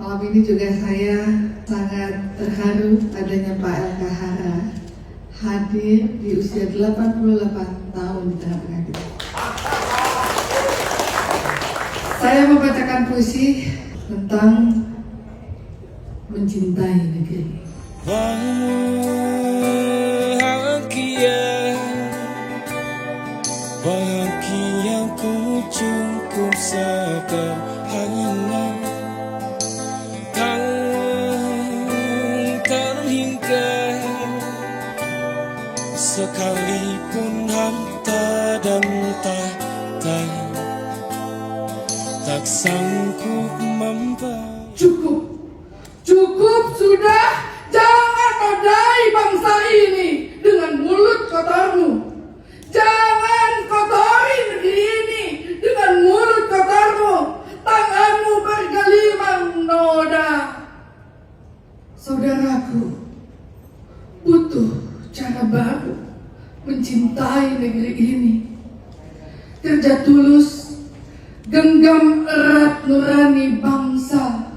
Malam ini juga saya sangat terharu adanya Pak LKHara hadir di usia 88 tahun di tengah-tengah kita. Saya membacakan puisi tentang mencintai negeri. Bahagia ku cukup sederhana, tak terhingga sekalipun harta dan tahta tak sanggup membayar. Cukup sudah, jangan nodai bangsa ini dengan mulut kotormu. Jangan kotori negeri ini dengan mulut kotormu. Tanganmu bergelimang noda. Saudaraku, butuh cara baru mencintai negeri ini. Kerja tulus, genggam erat nurani bangsa.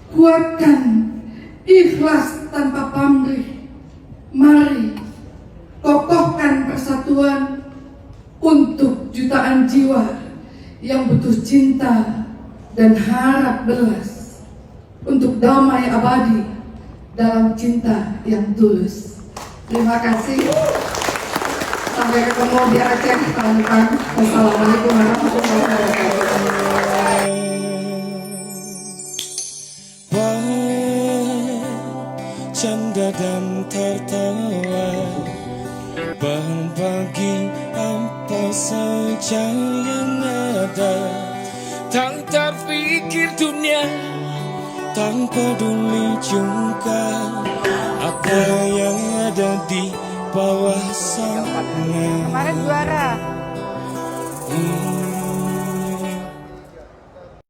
Kuatkan ikhlas tanpa pamrih. Mari kokohkan persatuan untuk jutaan jiwa yang butuh cinta dan harap belas untuk damai abadi dalam cinta yang tulus. Terima kasih. Sampai ketemu di Aceh tahun depan. Wassalamualaikum warahmatullahi wabarakatuh. Canda dan tertawa berbagi apa saja yang ada, tak terpikir dunia, tak peduli juga apa yang ada di bawah sana. Kemarin juara.